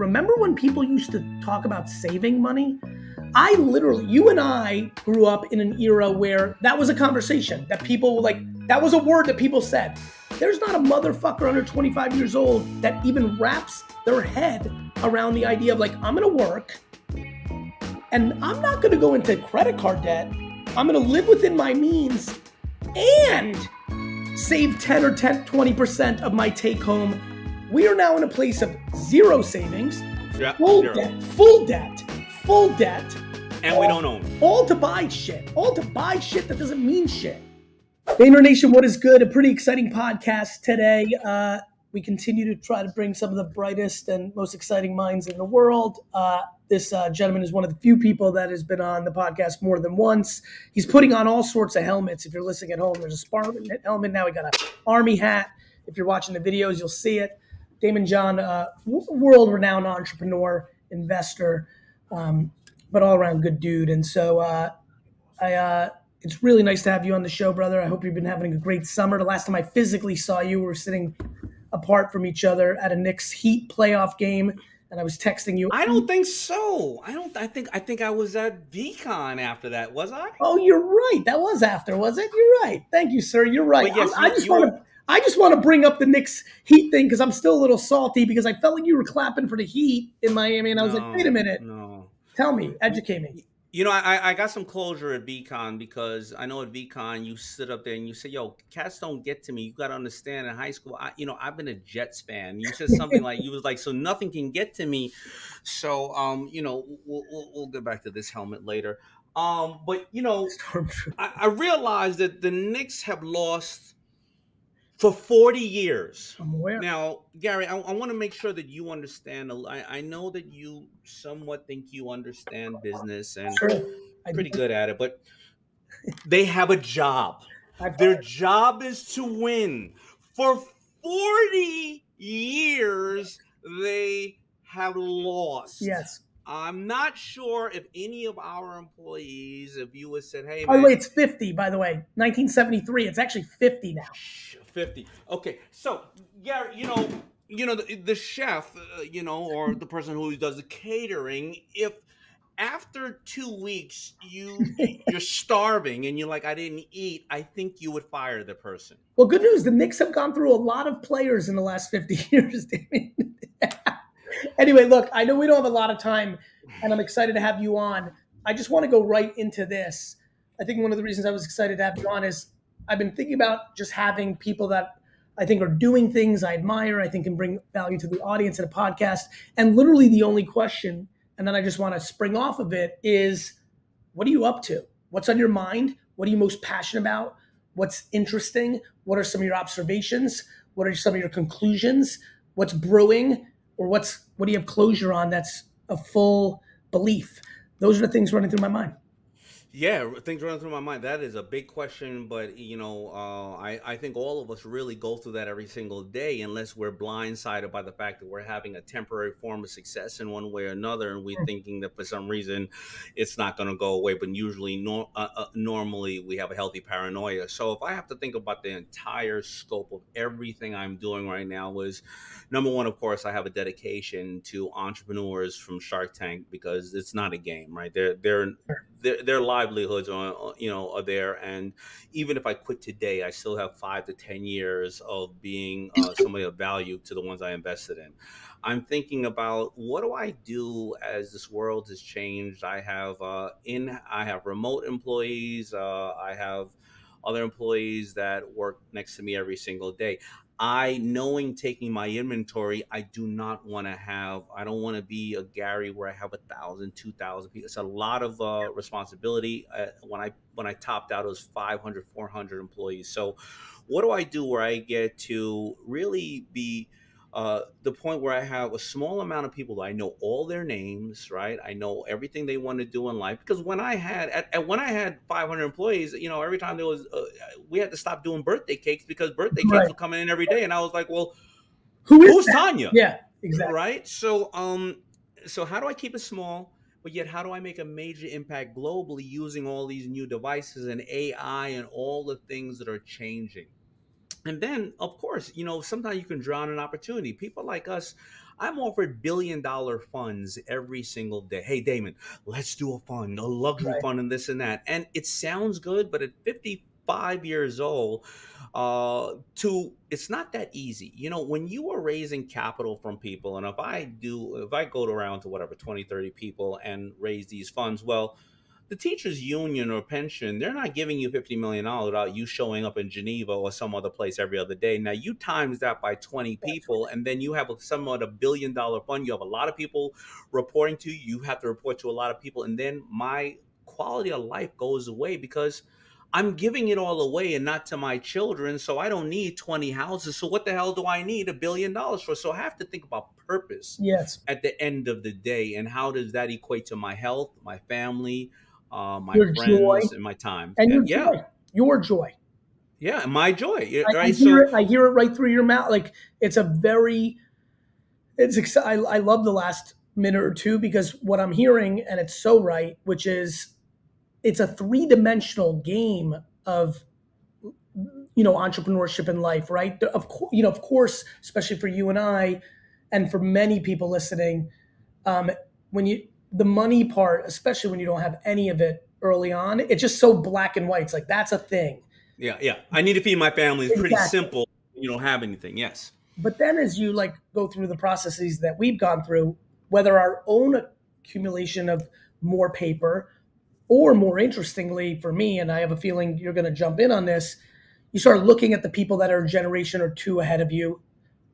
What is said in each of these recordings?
remember when people used to talk about saving money? You and I grew up in an era where that was a conversation that people that was a word that people said. There's not a motherfucker under 25 years old that even wraps their head around the idea of I'm going to work and I'm not going to go into credit card debt. I'm going to live within my means and save 10 or 20% of my take home. We are now in a place of zero savings, full debt, and we don't own it. All to buy shit that doesn't mean shit. Vayner Nation, what is good? A pretty exciting podcast today. We continue to try to bring some of the brightest and most exciting minds in the world. This gentleman is one of the few people that has been on the podcast more than once. He's putting on all sorts of helmets. If you're listening at home, there's a Spartan helmet. Now he got an army hat. If you're watching the videos, you'll see it. Daymond John, world-renowned entrepreneur, investor, but all-around good dude. And so it's really nice to have you on the show, brother. I hope you've been having a great summer. The last time I physically saw you, we were sitting apart from each other at a Knicks Heat playoff game, and I was texting you. I don't think so. I think I was at VCon after that. Was I? Oh, you're right. That was after, was it? You're right. Thank you, sir. You're right. Yes, I just want to bring up the Knicks Heat thing because I'm still a little salty because I felt like you were clapping for the Heat in Miami, and I was like, wait a minute. No. Tell me. Educate me. You know, I got some closure at VCon because I know at VCon you sit up there and you say, yo, cats don't get to me. You got to understand in high school, I've been a Jets fan. You said something so nothing can get to me. So, we'll get back to this helmet later. But, I realized that the Knicks have lost for 40 years. I'm aware. Now, Gary, I want to make sure that you understand. I know that you somewhat think you understand business and pretty good at it, but they have a job. Their job is to win. For 40 years, they have lost. Yes. I'm not sure if any of our employees, if you would said, hey, man. By the way, it's 50, by the way. 1973. It's actually 50 now. 50. Okay. So, Gary, the chef, or the person who does the catering, if after 2 weeks you're starving and you're like, I didn't eat, I think you would fire the person. Well, good news. The Knicks have gone through a lot of players in the last 50 years, David. Anyway, look, I know we don't have a lot of time, and I'm excited to have you on. I just want to go right into this. I think one of the reasons I was excited to have you on is I've been thinking about just having people that I think are doing things I admire, I think can bring value to the audience at a podcast. And literally the only question, and then I just want to spring off of it, is what are you up to? What's on your mind? What are you most passionate about? What's interesting? What are some of your observations? What are some of your conclusions? What's brewing? Or what do you have closure on that's a full belief? Those are the things running through my mind. Yeah, things running through my mind. That is a big question, but I think all of us really go through that every single day, unless we're blindsided by the fact that we're having a temporary form of success in one way or another, and we're thinking that for some reason it's not going to go away. But usually, normally, we have a healthy paranoia. So if I have to think about the entire scope of everything I'm doing right now, is number one, of course, I have a dedication to entrepreneurs from Shark Tank because it's not a game, right? Their livelihoods are there, and even if I quit today, I still have 5 to 10 years of being somebody of value to the ones I invested in. I'm thinking about what do I do as this world has changed. I have remote employees. I have other employees that work next to me every single day. Knowing taking my inventory, I don't want to be a Gary where I have 1,000, 2,000 people. It's a lot of responsibility. When I topped out, it was 500, 400 employees. So what do I do where I get to really be the point where I have a small amount of people that I know all their names, right? I know everything they want to do in life. Because when I had 500 employees, every time there was, we had to stop doing birthday cakes because birthday cakes were coming in every day, and I was like, well, who's Tanya? Yeah, exactly. Right. So how do I keep it small, but yet how do I make a major impact globally using all these new devices and AI and all the things that are changing? And then, of course, sometimes you can drown an opportunity. People like us, I'm offered $1 billion funds every single day. Hey, Daymond, let's do a fund, a luxury Right. fund, and this and that. And it sounds good, but at 55 years old, it's not that easy. You know, when you are raising capital from people, and if I go around to whatever 20, 30 people and raise these funds, well, the teachers union or pension, they're not giving you $50 million without you showing up in Geneva or some other place every other day. Now you times that by 20 That's people, and then you have somewhat $1 billion fund. You have a lot of people reporting to you. You have to report to a lot of people. And then my quality of life goes away because I'm giving it all away and not to my children. So I don't need 20 houses. So what the hell do I need $1 billion for? So I have to think about purpose Yes. at the end of the day. And how does that equate to my health, my family, my Your joy friends, and my time? and your Yeah, joy. Your joy. yeah, and my joy. Yeah, I right. hear So it. I hear it right through your mouth. Like it's a very. I love the last minute or two because what I'm hearing, and it's so right, which is it's a three-dimensional game of entrepreneurship in life, right? Of course, especially for you and I, and for many people listening, um, when you the money part, especially when you don't have any of it early on, it's just so black and white. It's like that's a thing. yeah, yeah, I need to feed my family. It's pretty Exactly. simple. You don't have anything. Yes. But then as you like go through the processes that we've gone through, whether our own accumulation of more paper or more interestingly for me, and I have a feeling you're going to jump in on this, you start looking at the people that are a generation or two ahead of you.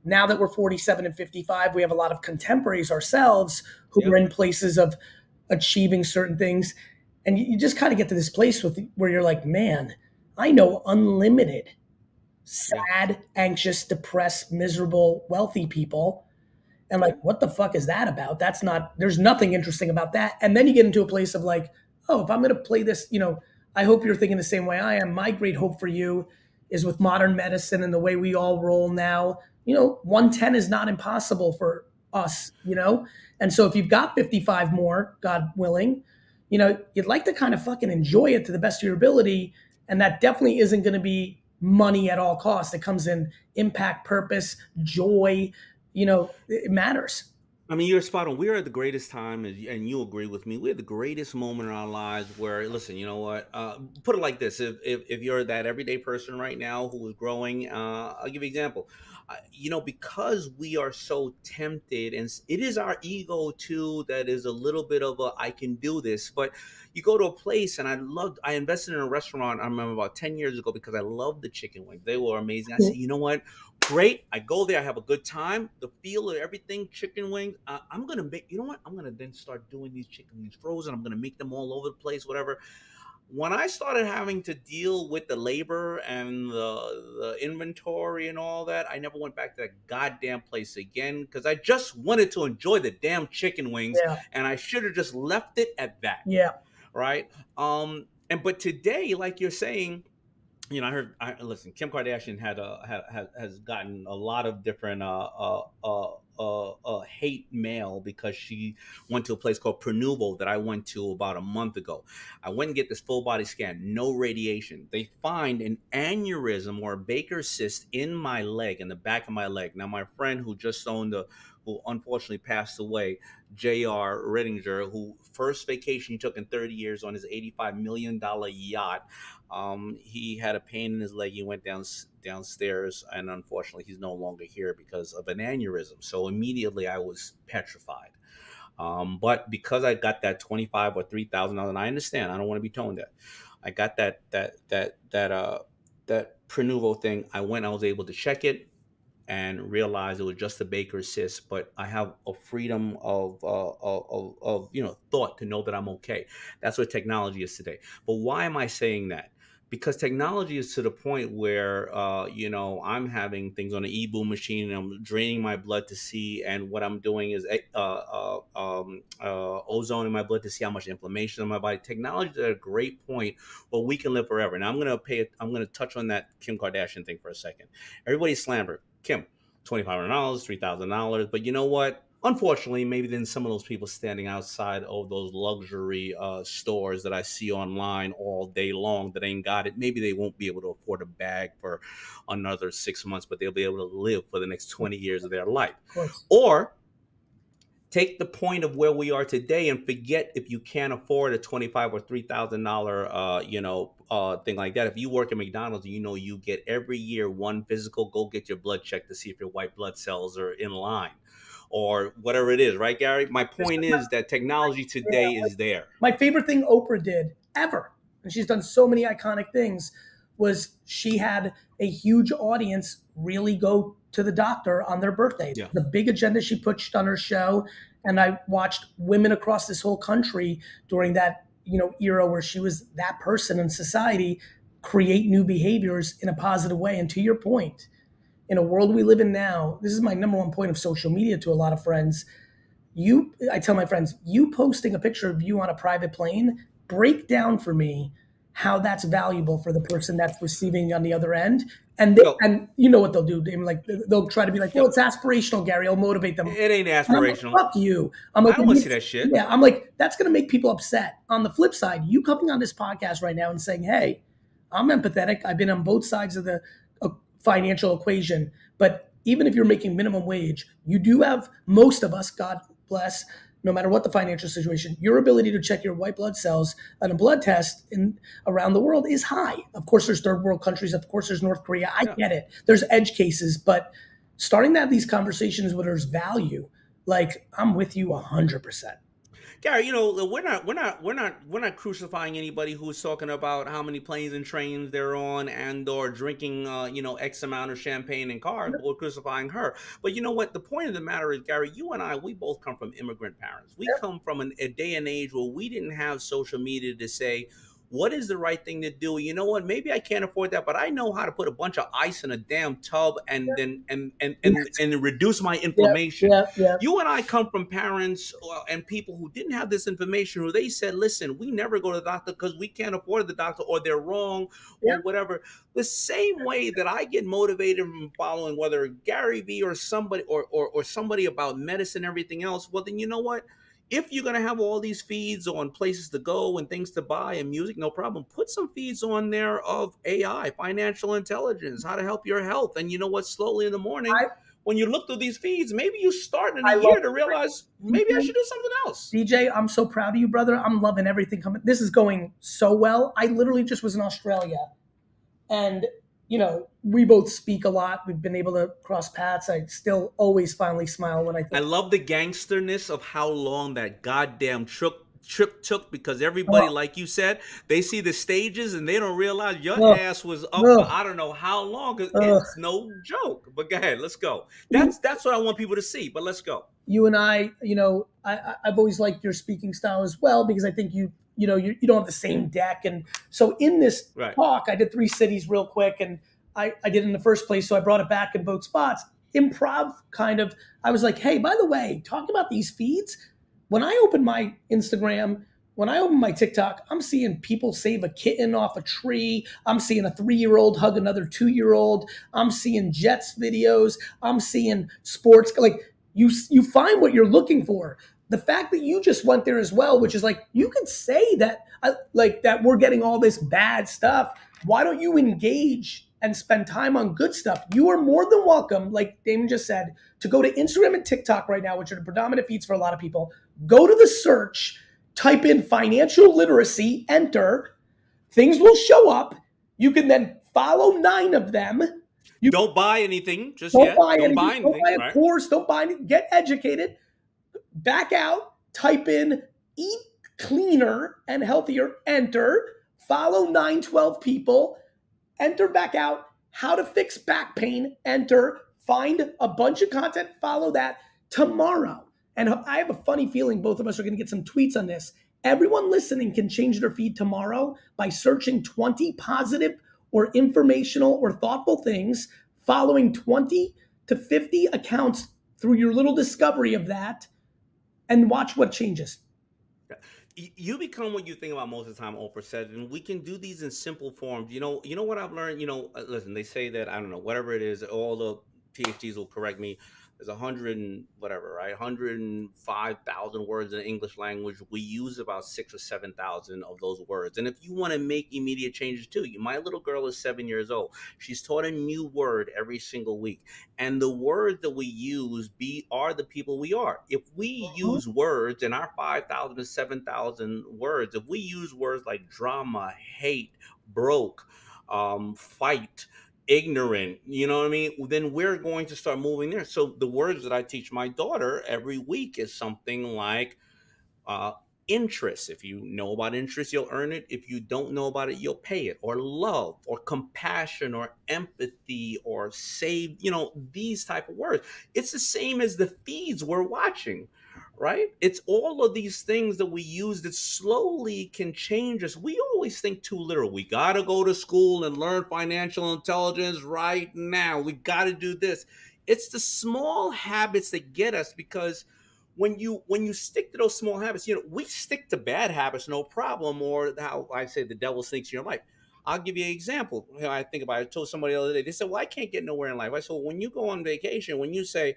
Now that we're 47 and 55, we have a lot of contemporaries ourselves who are Yep. in places of achieving certain things. And you just kind of get to this place where you're like, man, I know unlimited Yeah. sad, anxious, depressed, miserable, wealthy people. And like, Yeah. what the fuck is that about? There's nothing interesting about that. And then you get into a place of like, oh, if I'm going to play this, I hope you're thinking the same way I am. My great hope for you is with modern medicine and the way we all roll now, 110 is not impossible for us. And so if you've got 55 more, God willing, you'd like to kind of fucking enjoy it to the best of your ability. And that definitely isn't going to be money at all costs. It comes in impact, purpose, joy. It matters. I mean, you're spot on. We are at the greatest time, and you agree with me. We're at the greatest moment in our lives where, listen, you know what? Put it like this: if you're that everyday person right now who is growing, I'll give you an example. Because we are so tempted, and it is our ego too that is a little bit of a I can do this. But you go to a place, and I invested in a restaurant. I remember about 10 years ago because I loved the chicken wings. They were amazing. I said, you know what? Great. I go there. I have a good time. The feel of everything, chicken wings. I'm going to make, you know what? I'm going to then start doing these chicken wings frozen. I'm going to make them all over the place, whatever. When I started having to deal with the labor and the inventory and all that, I never went back to that goddamn place again because I just wanted to enjoy the damn chicken wings, Yeah. and I should have just left it at that. Yeah. Right. But today, like you're saying, listen, Kim Kardashian has gotten a lot of different hate mail because she went to a place called Pronuvo that I went to about a month ago. I went and get this full body scan, no radiation. They find an aneurysm or a Baker's cyst in my leg, in the back of my leg. Now, my friend who who unfortunately passed away, J.R. Rittinger, who first vacation he took in 30 years on his $85 million yacht. He had a pain in his leg. He went downstairs, and unfortunately, he's no longer here because of an aneurysm. So immediately, I was petrified. But because I got that 25 or $3,000, and I understand, I don't want to be toned that. I got that Prenuvo thing. I was able to check it and realized it was just a Baker's cyst, but I have a freedom of thought to know that I'm okay. That's what technology is today. But why am I saying that? Because technology is to the point where I'm having things on an e-boom machine and I'm draining my blood to see, and what I'm doing is ozone in my blood to see how much inflammation in my body. Technology is at a great point where we can live forever. Now I'm gonna touch on that Kim Kardashian thing for a second. Everybody slammed her. Kim, $2,500, $3,000. But you know what? Unfortunately, maybe then some of those people standing outside of those luxury stores that I see online all day long that ain't got it, maybe they won't be able to afford a bag for another 6 months, but they'll be able to live for the next 20 years of their life. Of course. Or take the point of where we are today and forget if you can't afford a 25 or $3,000 thing like that. If you work at McDonald's, you get every year one physical, go get your blood checked to see if your white blood cells are in line or whatever it is, right, Gary? My point is that technology today is there. My favorite thing Oprah did ever, and she's done so many iconic things, was she had a huge audience really go to the doctor on their birthday. Yeah. The big agenda she pushed on her show, and I watched women across this whole country during that era where she was that person in society create new behaviors in a positive way. And to your point, in a world we live in now, this is my number one point of social media to a lot of friends. I tell my friends, you posting a picture of you on a private plane, break down for me how that's valuable for the person that's receiving on the other end. And and you know what they'll do, Damon? Like they'll try to be like, well, it's aspirational, Gary. It'll motivate them. It ain't aspirational. Like, fuck you. I'm like, I don't want to see that shit. Yeah, I'm like, that's going to make people upset. On the flip side, you coming on this podcast right now and saying, hey, I'm empathetic. I've been on both sides of the financial equation. But even if you're making minimum wage, you do have, most of us, God bless, no matter what the financial situation, your ability to check your white blood cells on a blood test around the world is high. Of course, there's third world countries. Of course, there's North Korea. I get it. There's edge cases, but starting to have these conversations where there's value, like I'm with you 100%. Gary, we're not crucifying anybody who's talking about how many planes and trains they're on and or drinking, X amount of champagne and cars. We're crucifying her. But you know what? The point of the matter is, Gary, you and I, we both come from immigrant parents. We come from a day and age where we didn't have social media to say, what is the right thing to do? You know what? Maybe I can't afford that, but I know how to put a bunch of ice in a damn tub and then and reduce my inflammation. You and I come from parents and people who didn't have this information, who they said, listen, we never go to the doctor because we can't afford the doctor, or they're wrong, or whatever. The same way that I get motivated from following whether GaryVee or somebody or somebody about medicine and everything else, well, then you know what? If you're going to have all these feeds on places to go and things to buy and music, no problem. Put some feeds on there of AI, financial intelligence, how to help your health. And you know what? Slowly in the morning, when you look through these feeds, maybe you start in a year to realize maybe I should do something else. DJ, I'm so proud of you, brother. I'm loving everything coming. This is going so well. I literally just was in Australia, and we both speak a lot. We've been able to cross paths. I still always finally smile when I love the gangsterness of how long that goddamn trip took, because everybody, like you said, they see the stages and they don't realize your ass was up for I don't know how long. It's no joke. But go ahead, let's go. That's what I want people to see, but let's go. You and I've always liked your speaking style as well, because I think you don't have the same deck. And so in this talk, I did 3 cities real quick, and I did in the first place. So I brought it back in both spots. Improv kind of, I was like, hey, by the way, talking about these feeds, when I open my Instagram, when I open my TikTok, I'm seeing people save a kitten off a tree. I'm seeing a 3-year-old hug another 2-year-old. I'm seeing Jets videos. I'm seeing sports. Like you find what you're looking for. The fact that you just went there as well, which is like, you could say that that we're getting all this bad stuff. Why don't you engage and spend time on good stuff? You are more than welcome, like Daymond just said, to go to Instagram and TikTok right now, which are the predominant feeds for a lot of people. Go to the search, type in financial literacy, enter. Things will show up. You can then follow 9 of them. You don't buy anything just yet. Don't buy anything. Don't buy a course. Don't buy anything. Get educated. Back out. Type in eat cleaner and healthier. Enter. Follow 912 people. Enter back out. How to fix back pain. Enter. Find a bunch of content. Follow that tomorrow. And I have a funny feeling both of us are going to get some tweets on this. Everyone listening can change their feed tomorrow by searching 20 positive or informational or thoughtful things, following 20 to 50 accounts through your little discovery of that, and watch what changes. You become what you think about most of the time, Oprah said, and we can do these in simple forms. You know what I've learned? Listen, they say that, I don't know, whatever it is, all the PhDs will correct me. there's 100 and whatever, right? 105,000 words in the English language. We use about 6 or 7,000 of those words. And if you want to make immediate changes too, my little girl is 7 years old. She's taught a new word every single week. And the words that we use are the people we are. If we use words in our 5,000 to 7,000 words, if we use words like drama, hate, broke, fight, ignorant, you know what I mean, then we're going to start moving there. So the words that I teach my daughter every week is something like uh, interest. If you know about interest, you'll earn it. If you don't know about it, you'll pay it. Or love, or compassion, or empathy, or save, these type of words. It's the same as the feeds we're watching, right? It's all of these things that we use that slowly can change us. We always think too literal. We got to go to school and learn financial intelligence right now. We got to do this. It's the small habits that get us, because when you stick to those small habits, we stick to bad habits, no problem, or how I say the devil sneaks in your life. I'll give you an example. I think about it. I told somebody the other day, they said, well, I can't get nowhere in life. I said, well, when you go on vacation, when you say,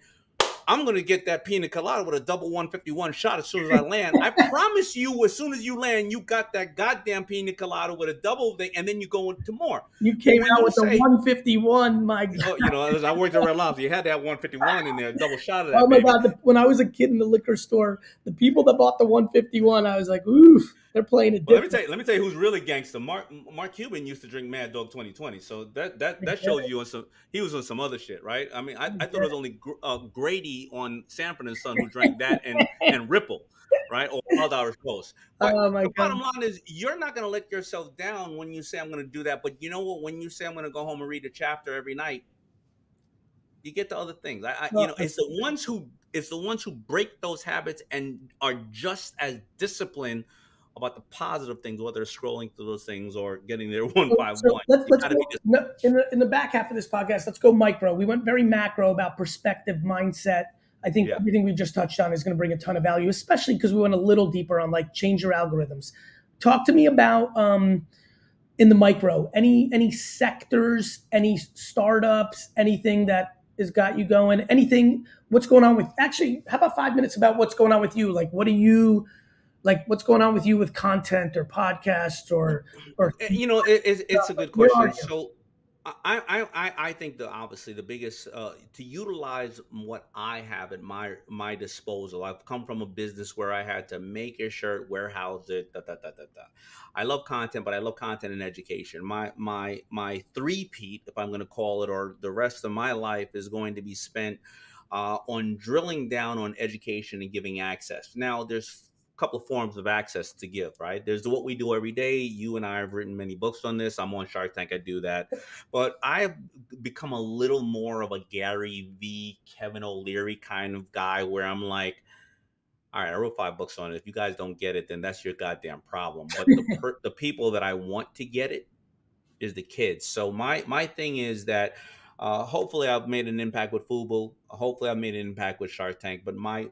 I'm going to get that pina colada with a double 151 shot as soon as I land, I promise you, as soon as you land, you got that goddamn pina colada with a double thing, and then you go into more. You came out with the 151, my God. I worked at Red Lobster. You had to have 151 in there, double shot of that. Oh my baby. God! When I was a kid in the liquor store, the people that bought the 151, I was like, oof, they're playing it different. Let me tell you who's really gangster. Mark Cuban used to drink Mad Dog 2020, so that shows you he was on some other shit, right? I mean, I thought it was only Grady on Sanford and Son who drank that and Ripple, right, or Wild Irish Ghost. But the bottom line is, you're not going to let yourself down when you say I'm going to do that. But you know what? When you say I'm going to go home and read a chapter every night, you get to other things. It's the ones who break those habits and are just as disciplined about the positive things, whether it's scrolling through those things or getting there one by one. Let's go, in the back half of this podcast, let's go micro. We went very macro about perspective, mindset. I think everything we've just touched on is going to bring a ton of value, especially because we went a little deeper on like change your algorithms. Talk to me about in the micro, any sectors, any startups, anything that has got you going, anything, what's going on with, actually, how about 5 minutes about what's going on with you? Like, what's going on with you with content or podcasts or it's a good question. So I think that obviously the biggest to utilize what I have at my disposal. I've come from a business where I had to make a shirt, warehouse it, I love content, but I love content and education. My three-peat, if I'm going to call it, or the rest of my life is going to be spent on drilling down on education and giving access. Now, there's couple of forms of access to give, right? There's what we do every day. You and I have written many books on this. I'm on Shark Tank. I do that. But I've become a little more of a GaryVee, Kevin O'Leary kind of guy, where I'm like, all right, I wrote 5 books on it. If you guys don't get it, then that's your goddamn problem. But the people that I want to get it is the kids. So my thing is that hopefully I've made an impact with FUBU. Hopefully I've made an impact with Shark Tank. But my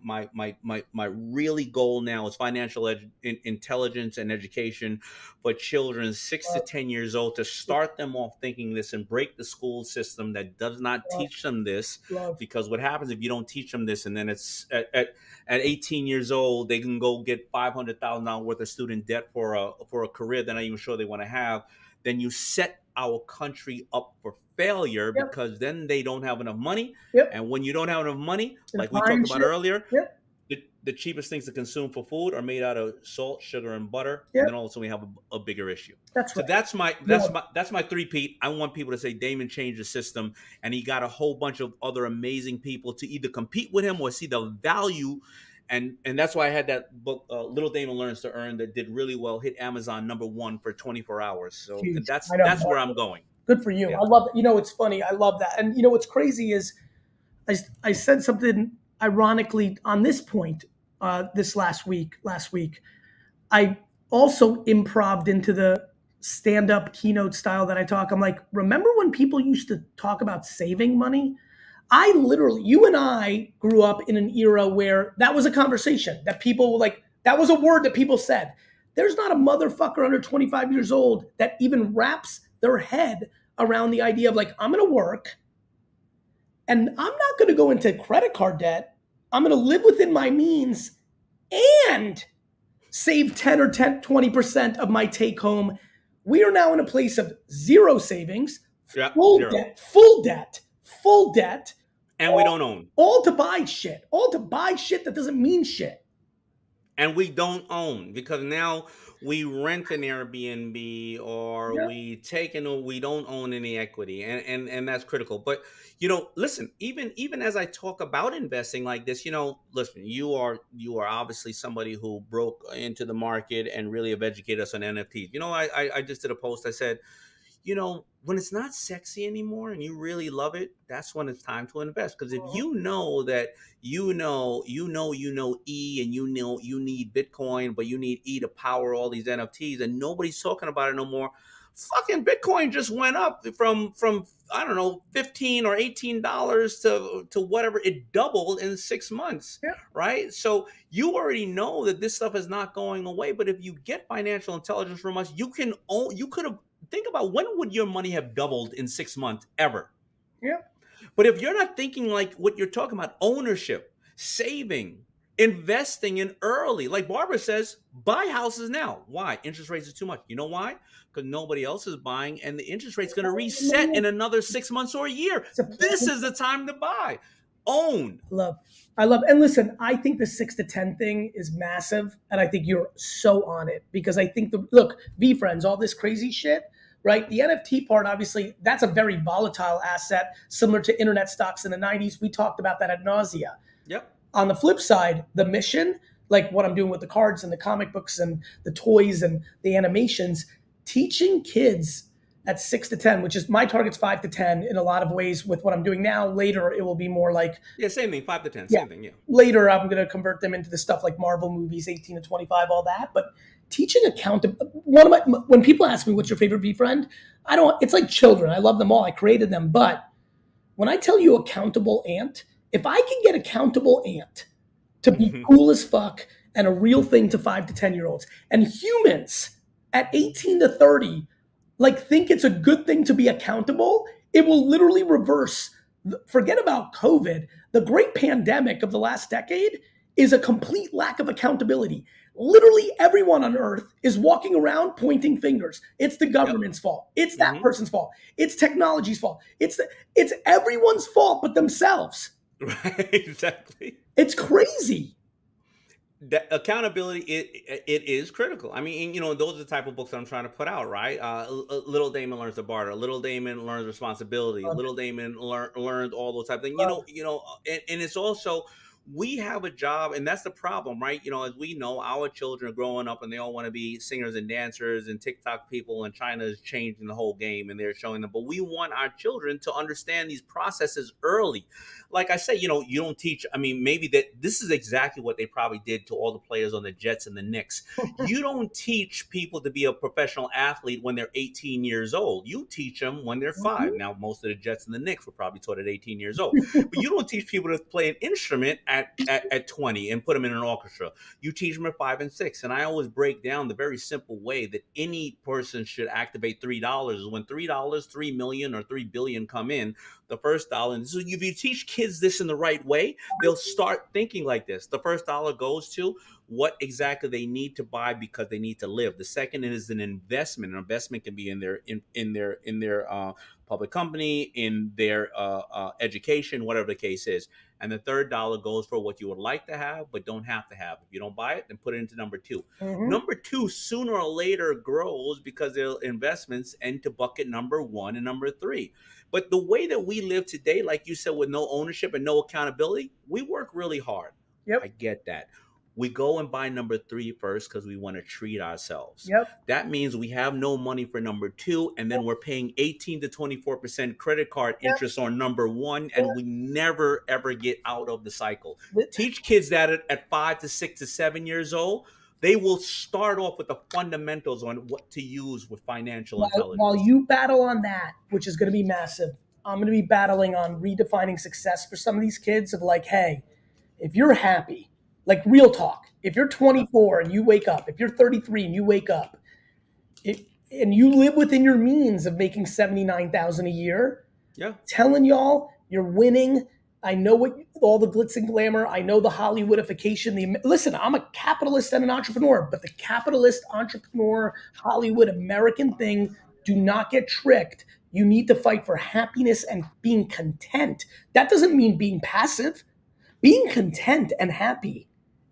really goal now is financial intelligence and education for children 6 to 10 years old, to start them off thinking this and break the school system that does not teach them this. Because what happens if you don't teach them this, and then it's at 18 years old, they can go get $500,000 worth of student debt for a career they're not even sure they want to have. Then you set our country up for failure, because then they don't have enough money. And when you don't have enough money, like we talked about earlier, the cheapest things to consume for food are made out of salt, sugar, and butter. And then also we have a bigger issue. So that's my three-peat. I want people to say Daymond changed the system, and he got a whole bunch of other amazing people to either compete with him or see the value. And that's why I had that book, Little Daymond Learns to Earn, that did really well, hit Amazon #1 for 24 hours. So that's where I'm going. Good for you. I love it. It's funny. I love that. And what's crazy is I said something ironically on this point this last week. I also improv'd into the stand-up keynote style that I talk. I'm like, remember when people used to talk about saving money? You and I grew up in an era where that was a conversation that people that was a word that people said. There's not a motherfucker under 25 years old that even wraps their head around the idea of like, I'm going to work And I'm not going to go into credit card debt. I'm going to live within my means and save 10 or 20% of my take home. We are now in a place of zero savings, full debt. And we don't own. All to buy shit that doesn't mean shit. And we don't own, because now we rent an Airbnb or we take in, we don't own any equity, and that's critical. But listen, even as I talk about investing like this, listen, you are obviously somebody who broke into the market and really have educated us on NFTs. I just did a post. I said, when it's not sexy anymore and you really love it, that's when it's time to invest. Because if you know that E, and you need Bitcoin, but you need E to power all these NFTs, and nobody's talking about it no more. Fucking Bitcoin just went up from I don't know, $15 or $18 to whatever. It doubled in 6 months, right? So you already know that this stuff is not going away. But if you get financial intelligence from us, you could have. Think about, when would your money have doubled in 6 months ever? Yeah. But if you're not thinking like what you're talking about, ownership, saving, investing in early, like Barbara says, buy houses now. Why? Interest rates are too much. You know why? Because nobody else is buying, and the interest rate's going to reset in another 6 months or a year. This is the time to buy. Own. I love, and listen, I think the 6 to 10 thing is massive, and I think you're so on it, because I think look, VeeFriends, all this crazy shit, right? The NFT part, obviously, that's a very volatile asset, similar to internet stocks in the 90s. We talked about that ad nausea. Yep. On the flip side, the mission, like what I'm doing with the cards and the comic books and the toys and the animations, teaching kids at 6 to 10, which is my target's 5 to 10 in a lot of ways with what I'm doing now. Later, it will be more like... Yeah, same thing, 5 to 10, same thing, yeah. Later, I'm going to convert them into the stuff like Marvel movies, 18 to 25, all that. But teaching accountability, when people ask me, what's your favorite VeeFriend? It's like children. I love them all. I created them. But when I tell you accountable ant, if I can get accountable ant to be cool as fuck and a real thing to 5 to 10-year-olds, and humans at 18 to 30 think it's a good thing to be accountable, it will literally reverse. Forget about COVID. The great pandemic of the last decade is a complete lack of accountability. Literally everyone on earth is walking around pointing fingers. It's the government's fault. It's that person's fault. It's technology's fault. It's everyone's fault but themselves. Right, exactly. It's crazy. That accountability, it is critical. I mean, those are the type of books that I'm trying to put out, right? Little Daymond learns to barter. Little Daymond learns responsibility. Okay. Little Daymond learned all those type of things. And it's also, we have a job, and that's the problem, right? As we know, our children are growing up and they all want to be singers and dancers and TikTok people, and China is changing the whole game and they're showing them. But we want our children to understand these processes early. Like I say, you don't teach. I mean, maybe this is exactly what they probably did to all the players on the Jets and the Knicks. You don't teach people to be a professional athlete when they're 18 years old. You teach them when they're 5. Now, most of the Jets and the Knicks were probably taught at 18 years old. But you don't teach people to play an instrument at 20 and put them in an orchestra. You teach them at 5 and 6. And I always break down the very simple way that any person should activate $3 is when $3, 3 million or 3 billion come in, the first dollar. And so if you teach kids this in the right way, they'll start thinking like this. The first dollar goes to what exactly they need to buy because they need to live. The second is an investment. An investment can be in their public company, in their education, whatever the case is. And the third dollar goes for what you would like to have, but don't have to have. If you don't buy it, then put it into number 2. Number 2 sooner or later grows because they're investments into bucket number 1 and number 3. But the way that we live today, like you said, with no ownership and no accountability, we work really hard. Yep. I get that. We go and buy number 3 first because we want to treat ourselves. Yep. That means we have no money for number 2, and then we're paying 18 to 24% credit card interest on number 1, and we never, ever get out of the cycle. Teach kids that at 5 to 6 to 7 years old, they will start off with the fundamentals on what to use with financial intelligence. While you battle on that, which is going to be massive, I'm going to be battling on redefining success for some of these kids of hey, if you're happy, real talk, if you're 24 and you wake up, if you're 33 and you wake up, and you live within your means of making $79,000 a year, telling y'all You're winning. I know what all the glitz and glamour. I know the Hollywoodification. Listen, I'm a capitalist and an entrepreneur, but the capitalist, entrepreneur, Hollywood American thing, do not get tricked. You need to fight for happiness and being content. That doesn't mean being passive. Being content and happy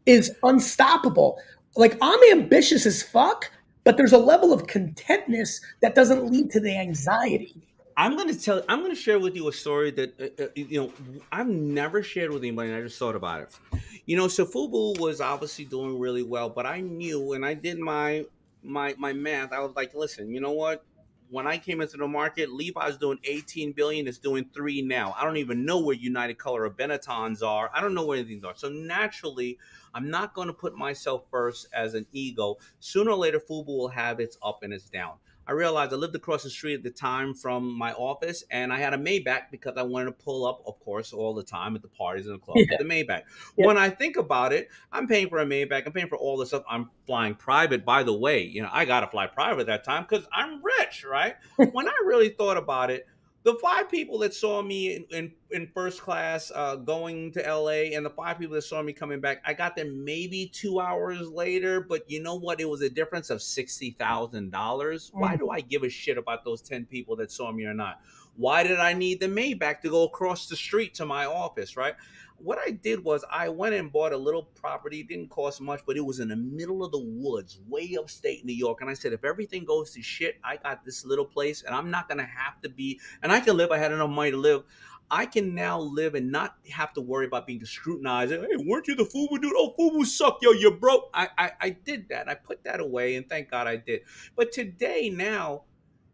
is unstoppable. Like, I'm ambitious as fuck, but there's a level of contentness that doesn't lead to the anxiety. I'm going to share with you a story that, I've never shared with anybody, and I just thought about it. So FUBU was obviously doing really well, but I knew, and I did my math. I was like, listen, you know what? When I came into the market, Levi's doing 18 billion. It's doing 3 now. I don't even know where United Color or Benettons are. I don't know where anything are. So naturally, I'm not going to put myself first as an ego. Sooner or later, FUBU will have its up and its down. I realized I lived across the street at the time from my office, and I had a Maybach because I wanted to pull up, of course, all the time at the parties and the clubs with the Maybach. Yeah. When I think about it, I'm paying for a Maybach. I'm paying for all this stuff. I'm flying private, by the way. I got to fly private at that time because I'm rich, right? When I really thought about it, the 5 people that saw me in first class going to LA, and the 5 people that saw me coming back, I got them maybe 2 hours later. But you know what? It was a difference of $60,000. Why do I give a shit about those 10 people that saw me or not? Why did I need the Maybach to go across the street to my office, right? What I did was I went and bought a little property. It didn't cost much, but it was in the middle of the woods, way upstate New York. And I said, if everything goes to shit, I got this little place, and I'm not going to have to be, and I can live. I had enough money to live. I can now live and not have to worry about being scrutinized. Hey, weren't you the FUBU dude? Oh, FUBU suck, yo, you're broke. I did that. I put that away, and thank God I did. But today, now,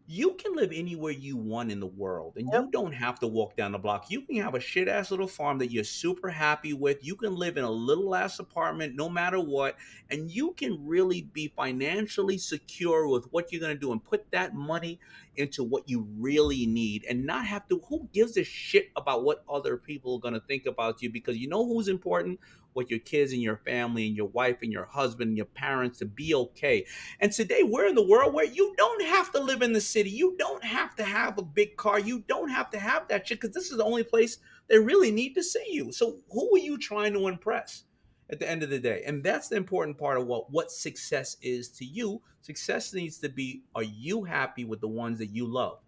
you can live anywhere you want in the world, and you don't have to walk down the block. You can have a shit ass little farm that you're super happy with. You can live in a little ass apartment no matter what, and you can really be financially secure with what you're going to do and put that money into what you really need and not have to. Who gives a shit about what other people are going to think about you? Because you know who's important? With your kids and your family and your wife and your husband and your parents, to be okay. And today we're in the world where you don't have to live in the city. You don't have to have a big car. You don't have to have that shit, because this is the only place they really need to see you. So who are you trying to impress at the end of the day? And that's the important part of what success is to you. Success needs to be, are you happy with the ones that you love?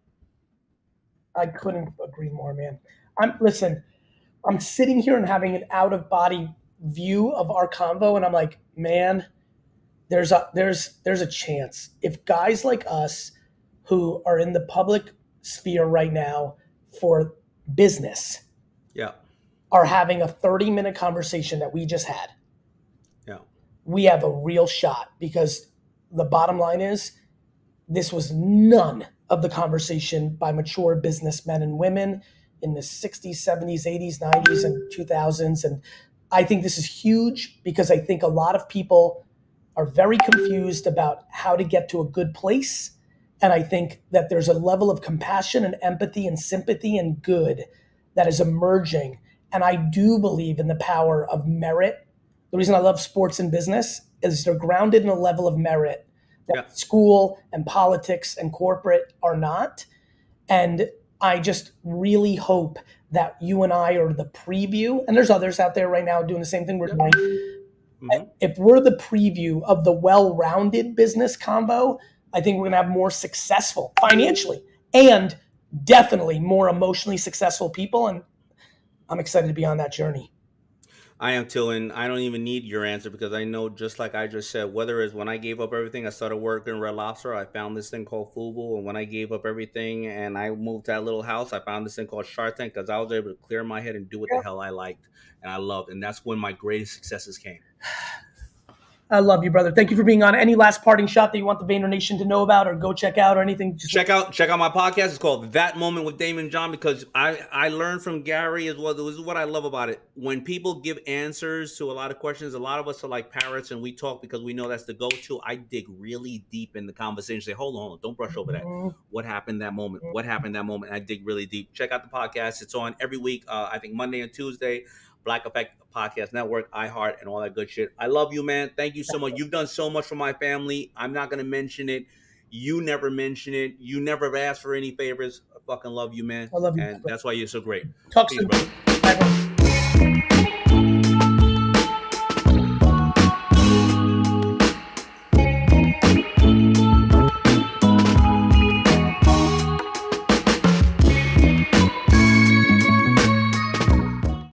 I couldn't agree more, man. Listen, I'm sitting here and having an out-of-body view of our convo, and I'm like, man, there's a chance if guys like us who are in the public sphere right now for business are having a 30-minute conversation that we just had, we have a real shot, because the bottom line is this was none of the conversation by mature businessmen and women in the 60s, 70s, 80s, 90s, and 2000s. And I think this is huge, because I think a lot of people are very confused about how to get to a good place. And I think that there's a level of compassion and empathy and sympathy and good that is emerging. And I do believe in the power of merit. The reason I love sports and business is they're grounded in a level of merit that school and politics and corporate are not. And I just really hope that you and I are the preview, and there's others out there right now doing the same thing we're doing. If we're the preview of the well-rounded business combo, I think we're going to have more successful financially and definitely more emotionally successful people. And I'm excited to be on that journey. I am too, and I don't even need your answer, because I know, just like I just said, whether it's when I gave up everything, I started working at Red Lobster, I found this thing called FUBU, and when I gave up everything and I moved to that little house, I found this thing called Shark Tank, because I was able to clear my head and do what the hell I liked and I loved, and that's when my greatest successes came. I love you, brother. Thank you for being on. Any last parting shot that you want the Vayner Nation to know about or go check out or anything? Check out my podcast. It's called That Moment with Daymond John, because I learned from Gary as well. This is what I love about it. When people give answers to a lot of questions, a lot of us are like parrots and we talk because we know that's the go-to. I dig really deep in the conversation. Say, hold on, don't brush over that. What happened that moment? What happened that moment? I dig really deep. Check out the podcast. It's on every week. I think Monday and Tuesday. Black Effect Podcast Network, iHeart, and all that good shit. I love you, man. Thank you so much. You've done so much for my family. I'm not going to mention it. You never mention it. You never asked for any favors. fucking love you, man. I love you, And bro. that's why you're so great. Talk Peace, soon. brother. Bye, bro.